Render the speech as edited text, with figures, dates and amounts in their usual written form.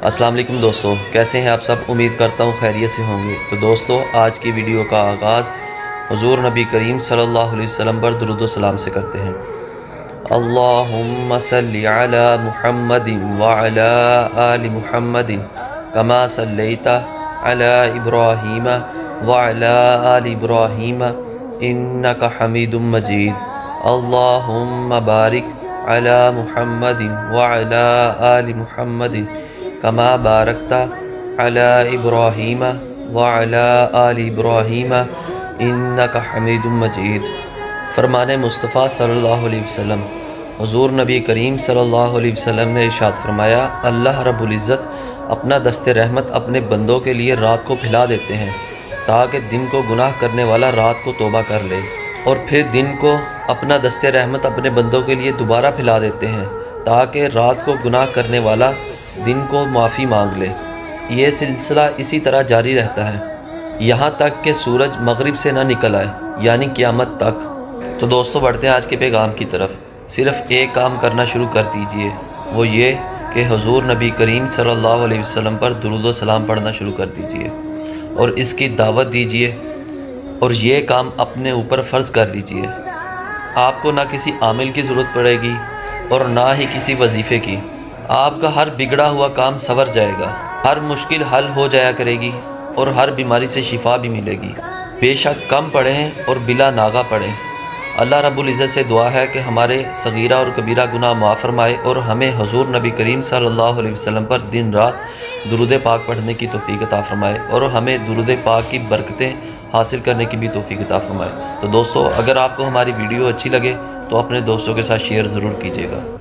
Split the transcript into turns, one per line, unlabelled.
السلام علیکم دوستو، کیسے ہیں آپ سب؟ امید کرتا ہوں خیریت سے ہوں گے۔ تو دوستو، آج کی ویڈیو کا آغاز حضور نبی کریم صلی اللہ علیہ وسلم پر درود و سلام سے کرتے ہیں۔ اللہم صلی علی محمد وعلی آل محمد کما صلیت علی ابراہیم وعلی آل ابراہیم انک حمید مجید۔ اللہم بارک علی محمد وعلی آل محمد کما بارکت علی ابراہیم وعلی آل ابراہیم انک حمید مجید۔ فرمان مصطفیٰ صلی اللہ علیہ وسلم، حضور نبی کریم صلی اللہ علیہ وسلم نے ارشاد فرمایا، اللہ رب العزت اپنا دست رحمت اپنے بندوں کے لیے رات کو پھیلا دیتے ہیں تاکہ دن کو گناہ کرنے والا رات کو توبہ کر لے، اور پھر دن کو اپنا دست رحمت اپنے بندوں کے لیے دوبارہ پھیلا دیتے ہیں تاکہ رات کو گناہ کرنے والا دن کو معافی مانگ لے۔ یہ سلسلہ اسی طرح جاری رہتا ہے یہاں تک کہ سورج مغرب سے نہ نکل آئے، یعنی قیامت تک۔ تو دوستو، بڑھتے ہیں آج کے پیغام کی طرف۔ صرف ایک کام کرنا شروع کر دیجئے، وہ یہ کہ حضور نبی کریم صلی اللہ علیہ وسلم پر درود و سلام پڑھنا شروع کر دیجئے اور اس کی دعوت دیجئے، اور یہ کام اپنے اوپر فرض کر لیجئے۔ آپ کو نہ کسی عامل کی ضرورت پڑے گی اور نہ ہی کسی وظیفے کی۔ آپ کا ہر بگڑا ہوا کام سنور جائے گا، ہر مشکل حل ہو جایا کرے گی اور ہر بیماری سے شفا بھی ملے گی۔ بے شک کم پڑھیں اور بلا ناغہ پڑھیں۔ اللہ رب العزت سے دعا ہے کہ ہمارے صغیرہ اور کبیرہ گناہ معاف فرمائے اور ہمیں حضور نبی کریم صلی اللہ علیہ وسلم پر دن رات درود پاک پڑھنے کی توفیق عطا فرمائے اور ہمیں درود پاک کی برکتیں حاصل کرنے کی بھی توفیق عطا فرمائے۔ تو دوستو، اگر آپ کو ہماری ویڈیو اچھی لگے تو اپنے دوستوں کے ساتھ شیئر ضرور کیجیے گا۔